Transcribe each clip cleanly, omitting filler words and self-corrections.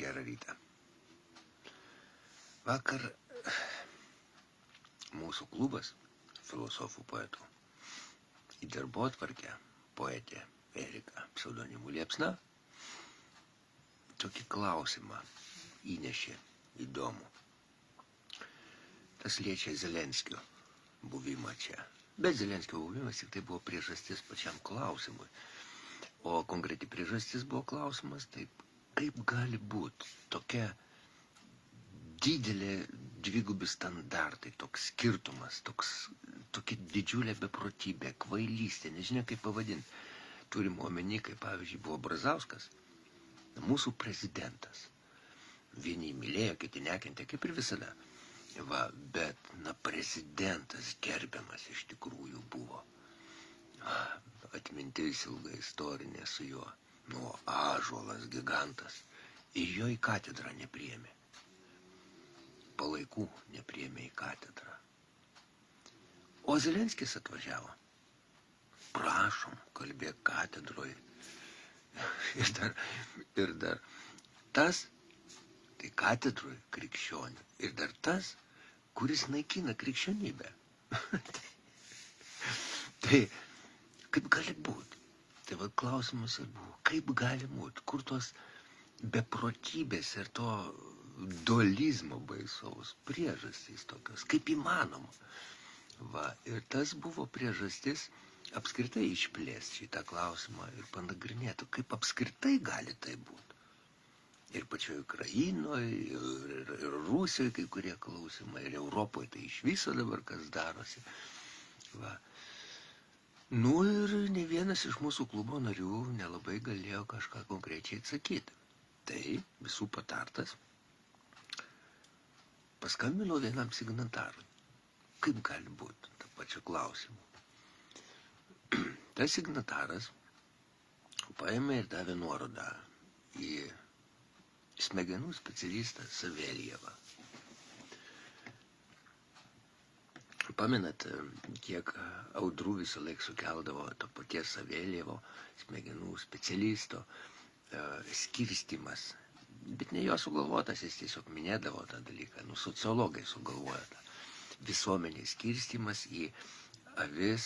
Gerą rytą. Vakar mūsų klubas filosofų poetų į darbotvarkę poetė Erika pseudonimu Liepsna tokį klausimą įnešė įdomų. Tas liečia Zelenskio buvimą čia. Bet Zelenskio buvimas tik tai buvo priežastis pačiam klausimui. O konkreti priežastis buvo klausimas, taip, kaip gali būti tokia didelė dvigubi standartai, toks skirtumas, tokia didžiulė beprotybė, kvailystė, nežinia kaip pavadinti. Turim omeny, kaip pavyzdžiui buvo Brazauskas, mūsų prezidentas. Vieni mylėjo, kiti nekentė, kaip ir visada. Va, bet, prezidentas gerbiamas iš tikrųjų buvo. Atmintis ilga istorinė su juo. Ąžuolas gigantas. Ir jo į katedrą nepriėmė. Palaikų nepriėmė į katedrą. O Zelenskis atvažiavo. Prašom, kalbėk katedroje. Ir dar tas, tai katedroje krikščionių. Ir dar tas, kuris naikina krikščionybę. Tai kaip gali būti? Tai va klausimas ir buvo, kaip gali būti? Kur tos beprotybės ir to dualizmo baisaus priežastys tokios? Kaip įmanoma? Va, ir tas buvo priežastis apskritai išplėsti šitą klausimą ir panagrinėti, kaip apskritai gali tai būti. Ir pačioje Ukrainoje, ir Rusijoje kai kurie klausimai, ir Europoje tai iš viso dabar kas darosi. Va. Ir ne vienas iš mūsų klubo narių nelabai galėjo kažką konkrečiai atsakyti. Tai visų patartas paskambino vienam signatarui. Kaip gali būti tą pačią klausimą? Tas signataras paėmė ir davė nuorodą į smegenų specialistą Savelijevą. Pamenat, kiek audrų visą laiką sukeldavo to paties Saveljevo, smegenų specialisto skirstymas. Bet ne jo sugalvotas, jis tiesiog minėdavo tą dalyką. Sociologai sugalvoja tą visuomenės skirstymas į avis,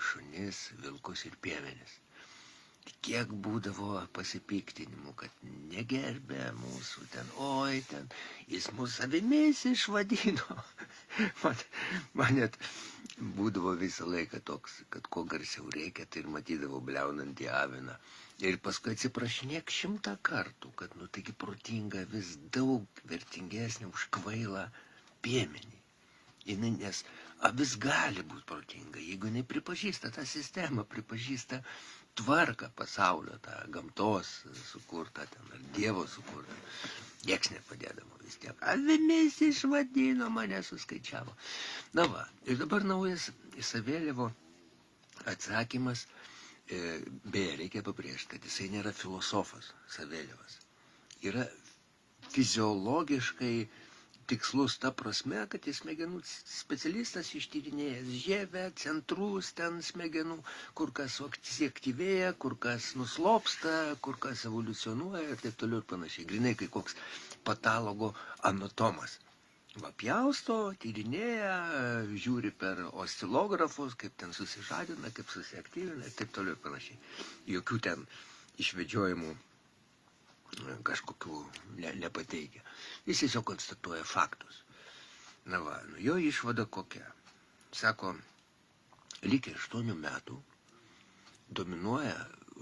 šunis, vilkus ir piemenis. Kiek būdavo pasipiktinimų, kad negerbė mūsų ten, jis mūsų avimis išvadino. Man net būdavo visą laiką toks, kad kuo garsiau reikia, tai ir matydavau bliaunantį aviną. Ir paskui atsiprašinėk 100 kartų, kad, taigi protinga vis daug vertingesnė už kvailą piemenį. Nes avis gali būti protinga, jeigu jinai pripažįsta tą sistemą, pripažįsta tvarką pasaulio, tą gamtos sukurtą, ar Dievo sukurtą. Nieks nepadėdavo vis tiek. Avimis išvadino, mane suskaičiavo. Ir dabar naujas Saveljevo atsakymas, beje, reikia pabrėžti, kad jisai nėra filosofas, Saveljevas. Yra fiziologiškai tikslus ta prasme, kad jis smegenų specialistas ištyrinėjęs žievę, centrus ten smegenų, kur kas aktyvėja, kur kas nuslopsta, kur kas evoliucionuoja ir taip toliau ir panašiai. Grinai kaip koks patologo anatomas. Pjausto, tyrinėja, žiūri per oscilografus, kaip ten susižadina, kaip susiaktyvina ir taip toliau ir panašiai. Jokių ten išvedžiojimų kažkokių nepateikia. Jis tiesiog konstatuoja faktus. Jo išvada kokia? Sako, lygiai 8 metų dominuoja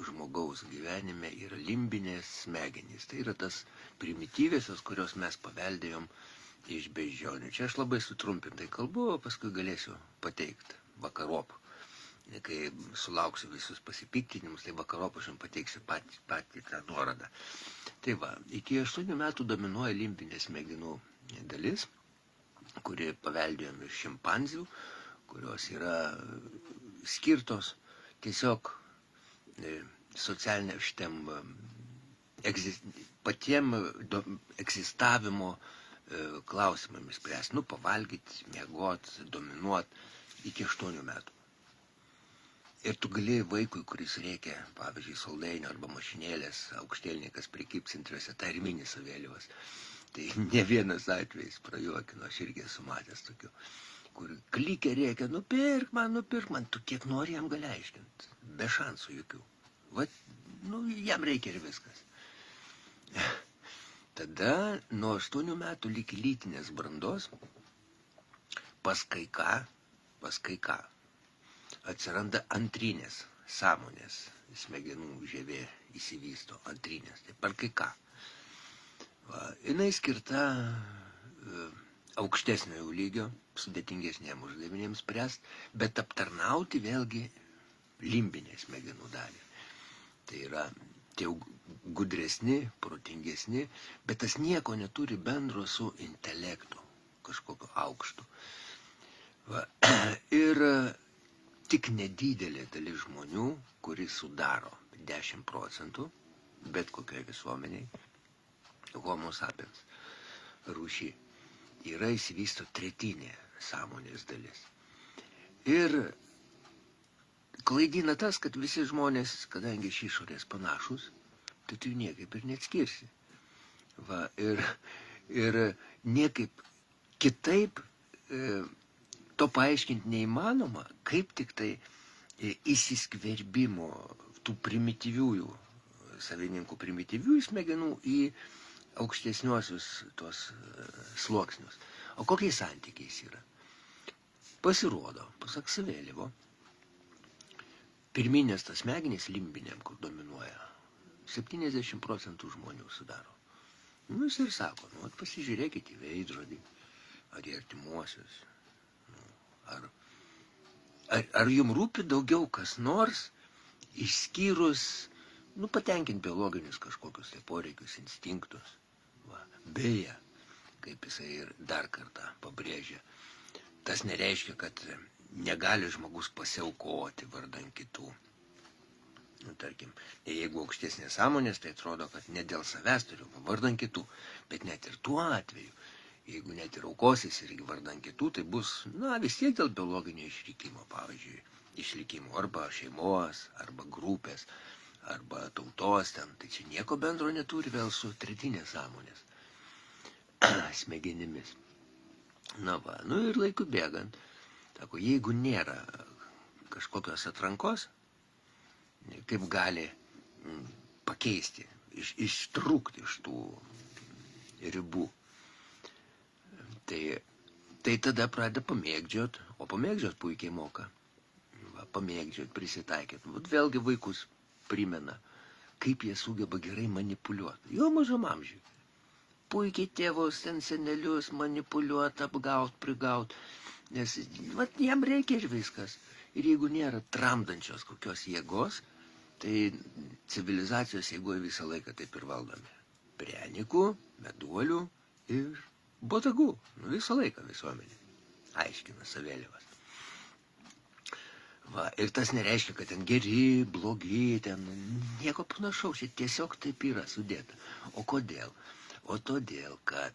žmogaus gyvenime yra limbinės smegenys. Tai yra tas primityvėsios, kurios mes paveldėjom iš beždžionių. Čia aš labai sutrumpintai kalbu, o paskui galėsiu pateikti vakarop. Kai sulauksiu visus pasipiktinimus, tai vakarop aš jums pateiksiu patį tą nuorodą. Tai iki 8 metų dominuoja limbinė smegenų dalis, kuri paveldėjom iš šimpanzių, kurios yra skirtos tiesiog socialiniam šitam patiem egzistavimo klausimams spręs. Pavalgyti, miegot, dominuot iki 8 metų. Ir tu gali vaikui, kuris reikia, pavyzdžiui, saldainio arba mašinėlės, aukštėlnikas prekybcentriuose, tai ir mini savėliavas. Tai ne vienas atvejis prajuokino, aš irgi esu matęs tokių, kur klikė reikia, nupirk man, tu kiek nori jam gali aiškinti, be šansų jokių. Vat, jam reikia ir viskas. Tada nuo 8 metų lygi lytinės brandos pas kai ką atsiranda antrinės sąmonės, smegenų žievė įsivysto antrinės, tai per kai ką. Jinai skirta aukštesnio lygio, sudėtingesnėm uždavinėms spręst, bet aptarnauti vėlgi limbinę smegenų dalį. Tai yra tie gudresni, protingesni, bet tas nieko neturi bendro su intelektu, kažkokio aukštu. Ir tik nedidelė dalis žmonių, kuris sudaro 10% bet kokioje visuomeniai, homo sapiens rūšį, yra įsivysto tretinė sąmonės dalis. Ir klaidina tas, kad visi žmonės, kadangi iš išorės panašus, tai tu niekaip ir neatskirsi. Ir niekaip kitaip to paaiškinti neįmanoma, kaip tik tai įsiskverbimo tų primityviųjų, savininkų primityviųjų smegenų į aukštesniuosius tos sluoksnius. O kokiais santykiais yra? Pasirodo, pasak Savėlievo, pirminės tas smegenys limbinėm, kur dominuoja, 70% žmonių sudaro. Jis ir sako, pasižiūrėkite į veidrodį, ar į artimuosius. Ar jums rūpi daugiau kas nors, išskyrus, patenkinti biologinius kažkokius tai poreikius, instinktus. Beje, kaip jisai ir dar kartą pabrėžia, tas nereiškia, kad negali žmogus pasiaukoti vardan kitų. Tarkim, jeigu aukštesnės sąmonės, tai atrodo, kad ne dėl savęs turiu, vardan kitų. Bet net ir tuo atveju, jeigu net ir aukosis irgi vardan kitų, tai bus, vis tiek dėl biologinio išlikimo, pavyzdžiui, išlikimo arba šeimos, arba grupės, arba tautos ten. Tai čia nieko bendro neturi vėl su tretinės sąmonės smegenimis. Ir laiku bėgant, tako, jeigu nėra kažkokios atrankos, kaip gali pakeisti, ištrūkti iš tų ribų, tai tada pradeda pamėgdžiot, o pamėgdžiot puikiai moka. Pamėgdžiot, prisitaikyti. Vėlgi vaikus primena, kaip jie sugeba gerai manipuliuoti. Jo mažam amžiui. Puikiai tėvus, ten senelius manipuliuoti, apgaut, prigaut. Nes jam reikia ir viskas. Ir jeigu nėra tramdančios kokios jėgos, tai civilizacijos jėgoje visą laiką taip ir valdomi. Prienikų, meduolių ir botagų. Visą laiką visuomenė. Aiškina Savėlievas. Ir tas nereiškia, kad ten geri, blogi, ten nieko panašaus. Čia tiesiog taip yra sudėta. O kodėl? O todėl, kad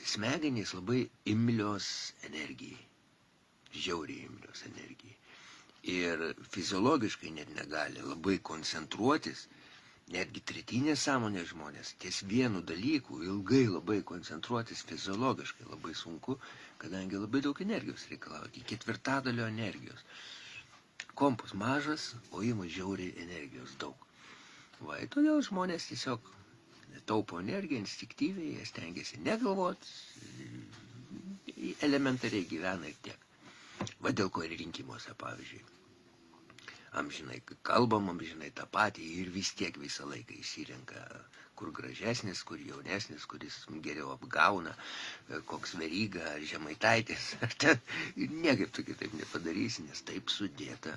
smegenys labai imlios energijai. Žiauriai imlios energijai. Ir fiziologiškai net negali labai koncentruotis, netgi tretinės sąmonės žmonės, ties vienu dalyku ilgai labai koncentruotis fiziologiškai labai sunku, kadangi labai daug energijos reikalauja, iki 1/4 energijos. Kompas mažas, o ima žiauriai energijos daug. Todėl žmonės tiesiog taupo energiją instinktyviai, jie stengiasi negalvoti, elementariai gyvena ir tiek. Dėl ko ir rinkimuose, pavyzdžiui. Amžinai kalbam, amžinai tą patį ir vis tiek visą laiką įsirenka, kur gražesnis, kur jaunesnis, kuris geriau apgauna, koks Veryga ar Žemaitaitis. Niekaip tu kitaip nepadarysi, nes taip sudėta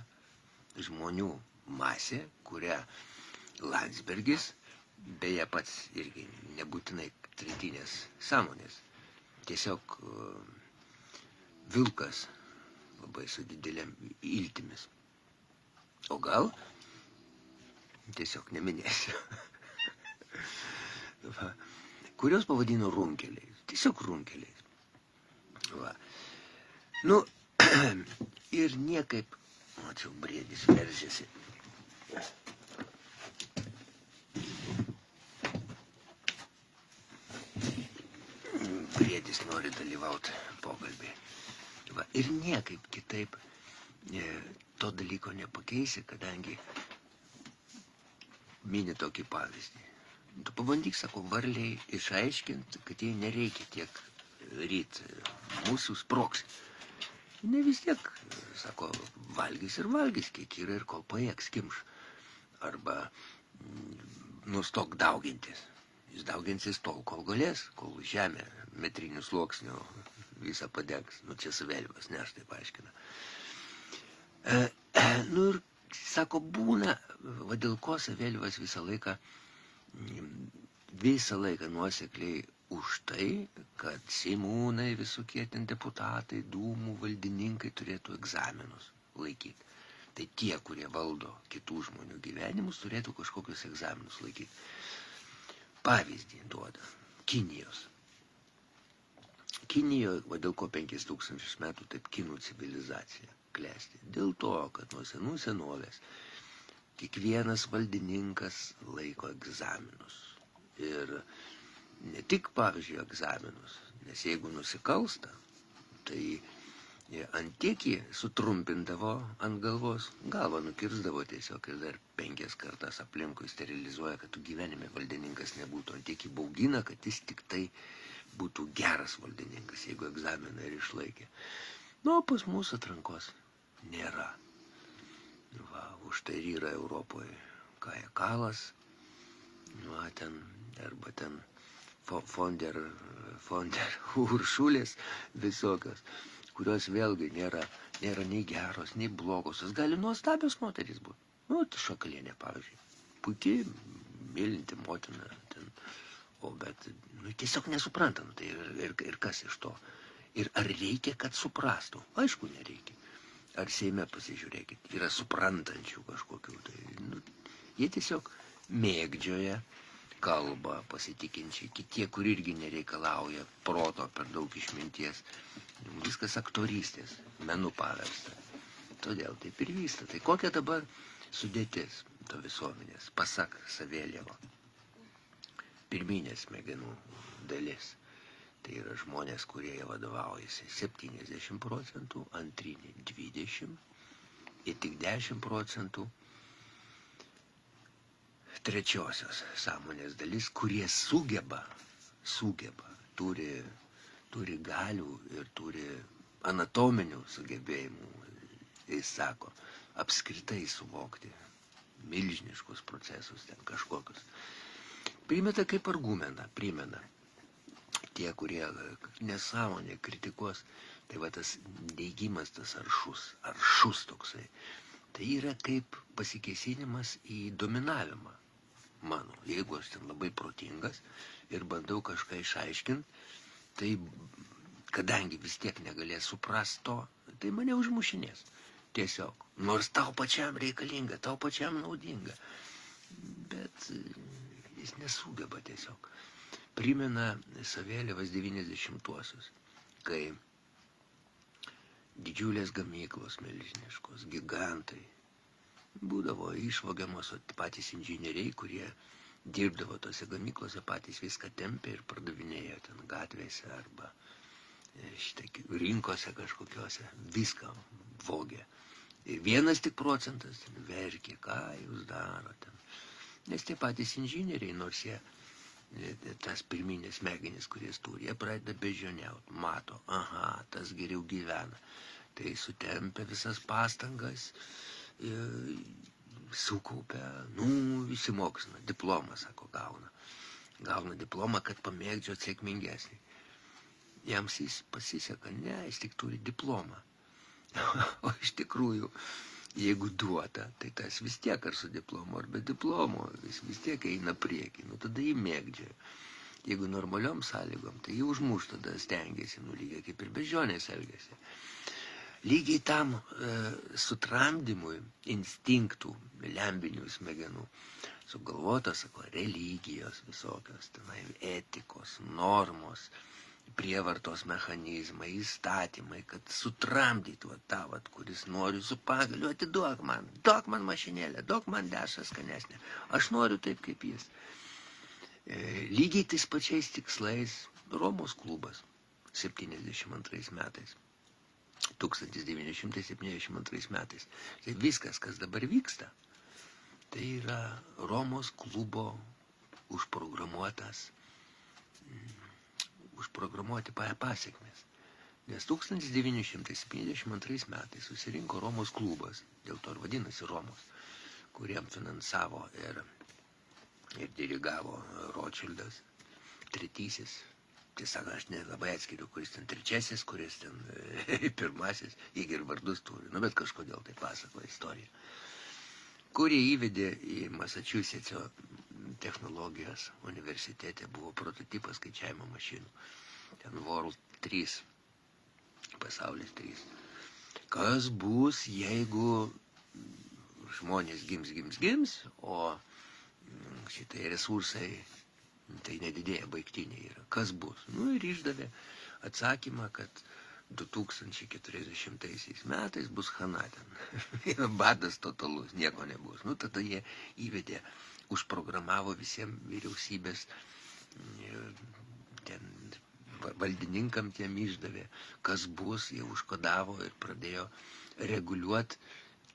žmonių masė, kurią Landsbergis, beje pats irgi nebūtinai tretinės sąmonės, tiesiog vilkas labai su didelėm iltimis. O gal tiesiog neminėsiu. Kurios pavadino runkeliais. Tiesiog runkeliais. Ir niekaip, čia briedis veržiasi. Briedis nori dalyvauti pokalbį. Va, ir niekaip kitaip to dalyko nepakeisi, kadangi mini tokį pavyzdį. Tu pabandyk, sako, varliai išaiškinti, kad jai nereikia tiek ryt mūsų sproks. Ne vis tiek, sako, valgys ir valgys, kiek yra ir kol pajėgs kimš. Arba nustok daugintis. Jis dauginsis tol, kol galės, kol žemė metrinių sluoksnių visą padegs. Nu, čia savėlimas, ne aš taip aiškina. Nu ir, sako, būna, va dėl ko savėlimas visą laiką nuosekliai už tai, kad seimūnai, visokie ten deputatai, dūmų valdininkai turėtų egzaminus laikyti. Tai tie, kurie valdo kitų žmonių gyvenimus, turėtų kažkokius egzaminus laikyti. Pavyzdį duoda Kinijos. Kinijoje, va dėl ko 5000 metų taip kinų civilizacija klesti. Dėl to, kad nuo senų senovės kiekvienas valdininkas laiko egzaminus. Ir ne tik, pavyzdžiui, egzaminus, nes jeigu nusikalsta, tai ant tiek jį sutrumpindavo ant galvos, galvą nukirsdavo tiesiog ir dar 5 kartas aplinkui sterilizuoja, kad tu gyvenime valdininkas nebūtų, ant tiek jį baugina, kad jis tik tai būtų geras valdininkas, jeigu egzaminą ir išlaikė. Nu, pas mūsų atrankos nėra. Va, už tai yra Europoje Kaja Kalas, va, ten, arba ten Fonder Uršulės visokios, kurios vėlgi nėra nei geros, nei blogos. Jos gali nuostabios moterys būti. Nu, Šakalienė, pavyzdžiui. Puikiai mylinti motina. Ten. O bet, nu, tiesiog nesupranta. Nu, tai ir kas iš to? Ir ar reikia, kad suprastų? Aišku, nereikia. Ar Seime pasižiūrėkit, yra suprantančių kažkokių. Tai, nu, jie tiesiog mėgdžioja kalbą pasitikinčiai, kitie, kur irgi nereikalauja proto per daug išminties. Viskas aktorystės, menų paversta. Todėl taip ir vyksta. Tai kokia dabar sudėtis to visuomenės, pasak Savėlievo? Pirminė smegenų dalis. Tai yra žmonės, kurie vadovaujasi 70%, antrinė 20% ir tik 10% trečiosios sąmonės dalis, kurie sugeba, turi galių ir turi anatominių sugebėjimų, jis sako, apskritai suvokti milžiniškus procesus ten kažkokius. Primeta kaip argumentą, primena. Tie, kurie nesąmonė kritikuos, tai va tas neigimas, tas aršus toksai, tai yra kaip pasikėsinimas į dominavimą. Mano, jeigu aš ten labai protingas ir bandau kažką išaiškinti, tai kadangi vis tiek negalės suprast to, tai mane užmušinės. Tiesiog. Nors tau pačiam reikalinga, tau pačiam naudinga. Bet jis nesugeba tiesiog. Primena Savėlievas 90-uosius, kai didžiulės gamyklos milžiniškos, gigantai, būdavo išvogiamos patys inžinieriai, kurie dirbdavo tose gamyklose, patys viską tempė ir pardavinėjo ten gatvėse arba rinkose kažkokiose, viską vogė. Ir 1 tik procentas verkė, ką jūs darote. Nes tie patys inžinieriai, nors jie tas pirminės smegenis, kuris turi, jie pradeda beždžioniauti, mato, aha, tas geriau gyvena. Tai sutempia visas pastangas, sukaupia, įsimoksina, diplomą, sako, gauna. Gauna diplomą, kad pamėgdžiot sėkmingesnį. Jiems jis pasiseka, ne, jis tik turi diplomą. O iš tikrųjų, jeigu duota, tai tas vis tiek ar su diplomu, ar be diplomo, vis tiek eina prieki. Nu, tada jį mėgdžia. Jeigu normaliom sąlygom, tai jį užmuš, tada stengiasi, lygiai kaip ir beždžionės elgiasi. Lygiai tam sutramdymui instinktų, lembinių smegenų, sugalvota, sako, religijos visokios, tenai etikos, normos, prievartos mechanizmai, įstatymai, kad sutramdytų tą, kuris nori su pagaliu, duok man mašinėlę, duok man dešrą skanesnę, aš noriu taip kaip jis. Lygiai tais pačiais tikslais Romos klubas 72 metais. 1972 metais. Tai viskas, kas dabar vyksta, tai yra Romos klubo užprogramuoti pasiekmes. Nes 1972 metais susirinko Romos klubas, dėl to ir vadinasi Romos, kuriam finansavo ir dirigavo Rothschildas, tretysis. Tiesą, aš nelabai atskiriu, kuris ten trečiasis, kuris ten pirmasis, jie ir vardus turi, bet kažkodėl tai pasakoja istoriją. Kurie įvedė į Massachusettso technologijos universitete, buvo prototipas skaičiavimo mašinų. Ten World 3, pasaulis 3. Kas bus, jeigu žmonės gims, o šitai resursai tai nedidėja, baigtiniai yra. Kas bus? Ir išdavė atsakymą, kad 2040 metais bus chana ten. Badas totalus, nieko nebus. Tada jie įvedė, užprogramavo visiems vyriausybės, ten valdininkam tiem išdavė, kas bus, jie užkodavo ir pradėjo reguliuoti,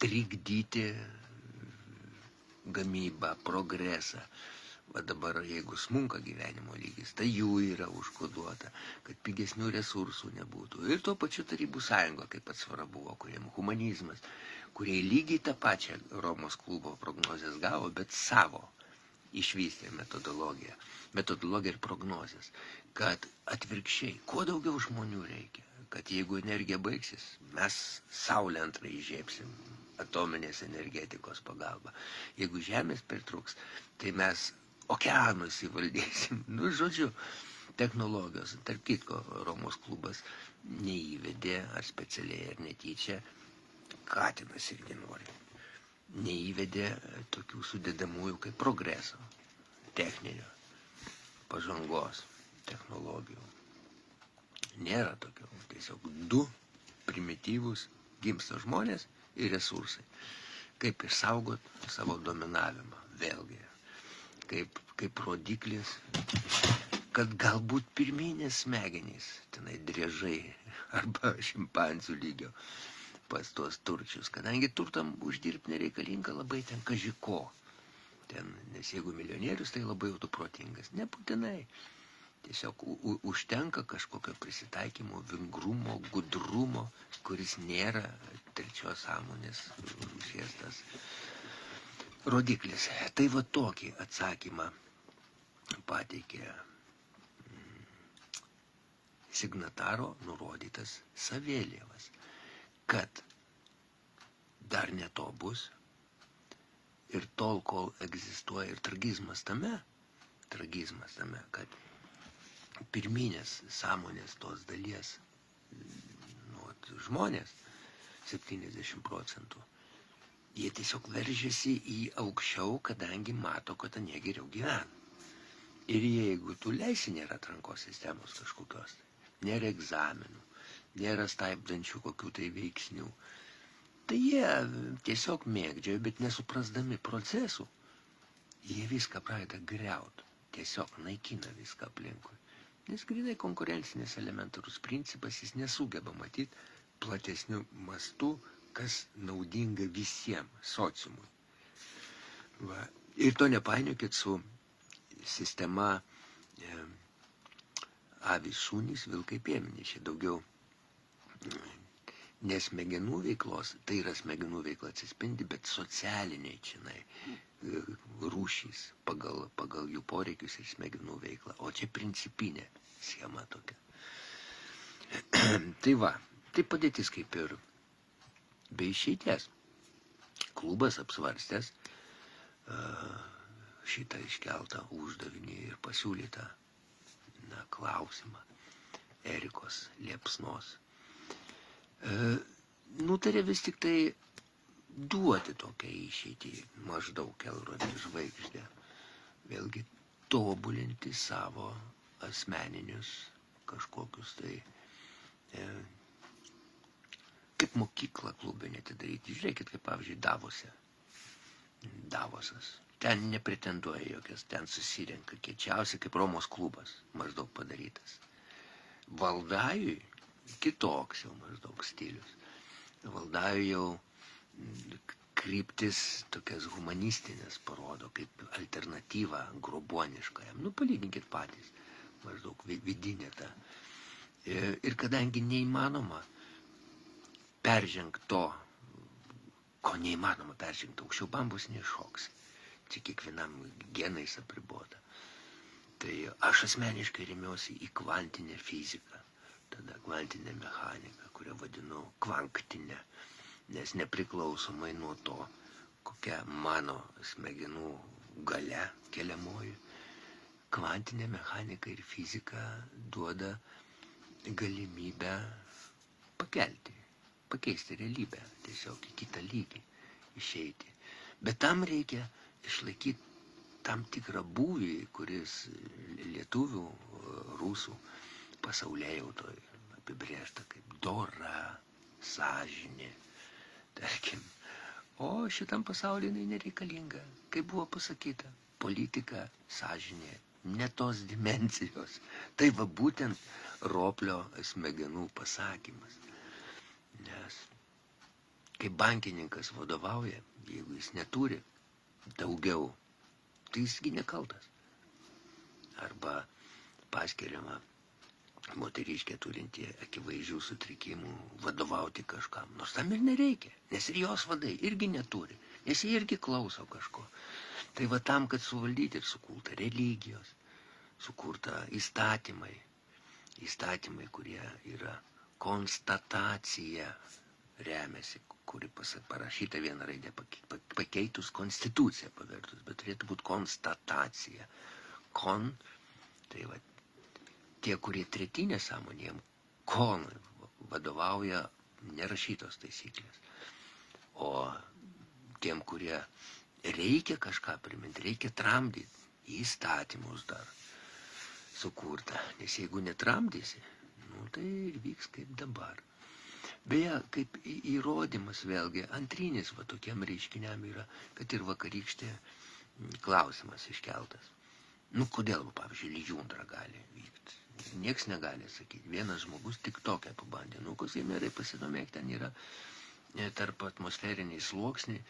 trikdyti gamybą, progresą. Dabar, jeigu smunka gyvenimo lygis, tai jų yra užkoduota, kad pigesnių resursų nebūtų. Ir tuo pačiu Tarybų sąjunga, kaip atsvara buvo, kuriem humanizmas, kurie lygiai tą pačią Romos klubo prognozės gavo, bet savo išvystė metodologiją ir prognozės, kad atvirkščiai, kuo daugiau žmonių reikia, kad jeigu energija baigsis, mes saulę antrą įžiebsim atominės energetikos pagalba. Jeigu žemės pritrūks, tai mes okeanus įvaldėsim. Žodžiu, technologijos. Tarp kitko, Romos klubas neįvedė, ar specialiai, ar netyčia, katinas irgi nori, neįvedė tokių sudedamųjų kaip progreso, techninio, pažangos, technologijų. Nėra tokių. Tiesiog du primityvūs gimsta žmonės ir resursai. Kaip išsaugot savo dominavimą, vėlgi. Kaip rodiklis, kad galbūt pirminės smegenys, tenai driežai arba šimpanzių lygio pas tuos turčius, kadangi turtam uždirbti nereikalinga labai ten kažiko. Nes jeigu milijonierius, tai labai jau tu protingas. Nebūtinai. Tiesiog užtenka kažkokio prisitaikymo, vingrumo, gudrumo, kuris nėra trečios sąmonės užsiestas rodiklis. Tai tokį atsakymą pateikė signataro nurodytas Savėlievas, kad dar ne to bus ir tol, kol egzistuoja ir tragizmas tame, kad pirminės sąmonės tos dalies žmonės, 70%, jie tiesiog veržiasi į aukščiau, kadangi mato, kad anie geriau gyvena. Ir jeigu tu leisi, nėra atrankos sistemos kažkokios, nėra egzaminų, nėra staipdančių kokių tai veiksnių, tai jie tiesiog mėgdžioja, bet nesuprasdami procesų, jie viską pradeda griauti, tiesiog naikina viską aplinkui. Nes grinai konkurencinis elementarus principas, jis nesugeba matyti platesnių mastų, kas naudinga visiems sociumui. Ir to nepainiokit su sistema avys šunys, vilkai piemenys. Čia daugiau nesmegenų veiklos, tai yra smegenų veikla atsispindi, bet socialiniai činai rūšys pagal jų poreikius ir smegenų veiklą. O čia principinė schema tokia. Tai padėtis kaip ir be išeities. Klubas apsvarstęs šitą iškeltą uždavinį ir pasiūlytą klausimą Erikos Liepsnos. Nutarė vis tik tai duoti tokią išeitį, maždaug kelrodį žvaigždę, vėlgi tobulinti savo asmeninius kažkokius, tai kaip mokyklą klubinį atidaryti. Žiūrėkit, kaip pavyzdžiui Davosas. Ten nepretenduoja jokias, ten susirenka kiečiausiai kaip Romos klubas maždaug padarytas. Valdajui kitoks jau maždaug stilius. Valdajui jau kryptis tokias humanistinės parodo, kaip alternatyva grobuoniškajam. Palyginkit patys, maždaug vidinė ta. Ir kadangi neįmanoma peržengti to, ko neįmanoma peržengti, aukščiau bambus neiššoksi. Čia kiekvienam genais apribota. Tai aš asmeniškai remiuosi į kvantinę fiziką, tada kvantinę mechaniką, kurią vadinu kvanktinę, nes nepriklausomai nuo to, kokia mano smegenų galia keliamoji, kvantinė mechanika ir fizika duoda galimybę pakeisti realybę, tiesiog į kitą lygį išeiti. Bet tam reikia išlaikyti tam tikrą būvį, kuris lietuvių, rusų pasaulėjautoj apibrėžta kaip dora, sąžinė, tarkim. O šitam pasaulyje jinai nereikalinga. Kaip buvo pasakyta, politika, sąžinė, ne tos dimensijos. Tai va būtent roplio smegenų pasakymas. Nes kai bankininkas vadovauja, jeigu jis neturi daugiau, tai jisgi nekaltas. Arba paskiriama moteriškė turinti akivaizdžių sutrikimų vadovauti kažkam. Nors tam ir nereikia, nes ir jos vadai irgi neturi, nes jie irgi klauso kažko. Tai va tam, kad suvaldyti ir sukurta religijos, sukurta įstatymai, kurie yra konstatacija remiasi, kuri parašyta vieną raidę pakeitus konstituciją pavertus, bet turėtų būti konstatacija. Tai va, tie, kurie tretinė sąmonėm, vadovauja nerašytos taisyklės. O tiem, kurie reikia kažką priminti, reikia tramdyti įstatymus dar sukurta. Nes jeigu netramdysi, tai ir vyks kaip dabar. Beje, kaip įrodymas vėlgi, antrinis va tokiam reiškiniam yra, kad ir vakarykštė klausimas iškeltas. Kodėl, pavyzdžiui, lijundra gali vykti? Nieks negali sakyti. Vienas žmogus tik tokią pabandė. Kazimierai, pasidomėk, ten yra tarp atmosferiniai sluoksniai.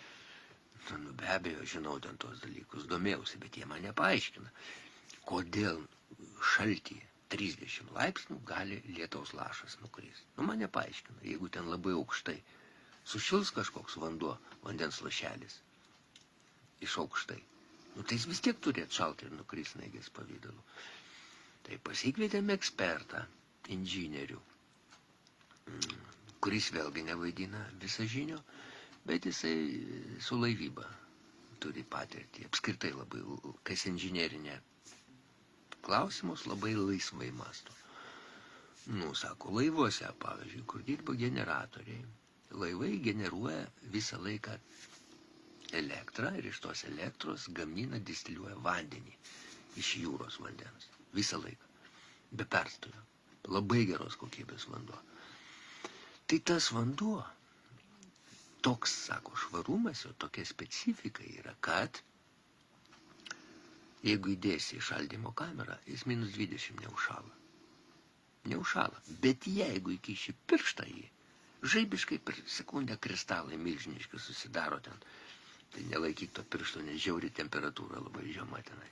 Be abejo, žinau ten tos dalykus, domėjausi, bet jie man nepaaiškina. Kodėl šaltyje 30 laipsnių gali lietaus lašas nukristi. Man nepaaiškina, jeigu ten labai aukštai sušils kažkoks vanduo, vandens lašelis iš aukštai. Tai jis vis tiek turi atšalti ir nukristi snaigės pavidalu. Tai pasikvietėme ekspertą, inžinierių, kuris vėlgi nevaidina visažinio, bet jisai su laivyba turi patirtį. Apskritai labai, kas inžinerinė klausimus, labai laisvai masto. Sako, laivuose, pavyzdžiui, kur dirba generatoriai, laivai generuoja visą laiką elektrą ir iš tos elektros gamina, distiliuoja vandenį iš jūros vandens. Visą laiką. Be perstojo. Labai geros kokybės vanduo. Tai tas vanduo, toks, sako, švarumas, jo tokia specifika yra, kad jeigu įdėsi į šaldymo kamerą, jis -20 neužšąla. Neužšąla. Bet jeigu įkiši pirštą jį, žaibiškai per sekundę kristalai milžiniški susidaro ten. Tai nelaikyk to piršto, nes žiauri temperatūra labai žema tenai.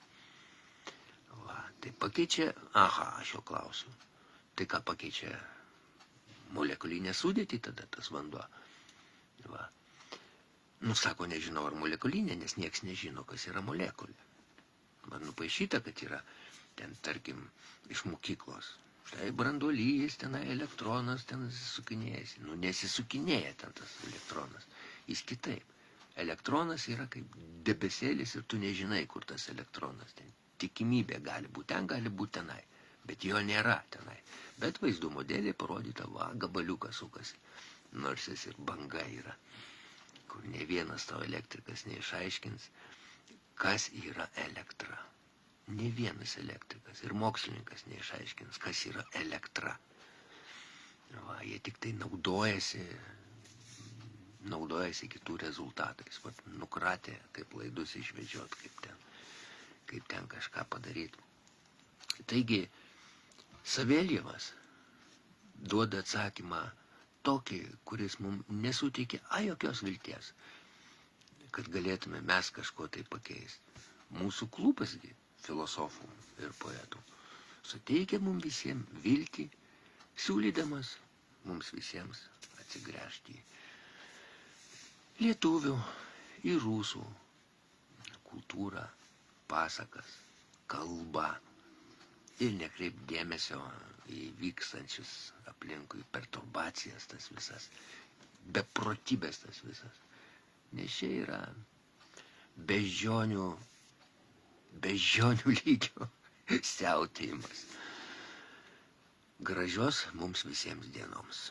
Tai pakeičia, aš jau klausiu, tai ką pakeičia molekulinę sudėtį tada tas vanduo? Sako, nežinau ar molekulinė, nes nieks nežino, kas yra molekulė. Man nupaišyta, kad yra ten, tarkim, iš mokyklos. Štai branduolys, tenai elektronas, ten sukinėjasi. Nesisukinėja ten tas elektronas. Jis kitaip. Elektronas yra kaip debesėlis ir tu nežinai, kur tas elektronas ten. Tikimybė gali būti ten, gali būti tenai, bet jo nėra tenai. Bet vaizdų modeliai parodyta, gabaliukas sukasi, nors jis ir banga yra, kur ne vienas tavo elektrikas neišaiškins, kas yra elektra. Ne vienas elektrikas ir mokslininkas neišaiškins, kas yra elektra. Va, jie tik tai naudojasi kitų rezultatais. Vat, nukratė, kaip laidus išvedžiot, kaip ten kažką padaryti. Taigi, Savėljevas duoda atsakymą tokį, kuris mums nesuteikia jokios vilties, kad galėtume mes kažko tai pakeisti. Mūsų klubasgi, filosofų ir poetų, suteikia mums visiems viltį, siūlydamas mums visiems atsigręžti į lietuvių, į rusų kultūrą, pasakas, kalbą ir nekreip dėmesio į vykstančius aplinkui perturbacijas tas visas, beprotybės tas visas. Nes čia yra beždžionių lygio siautėjimas. Gražios mums visiems dienoms.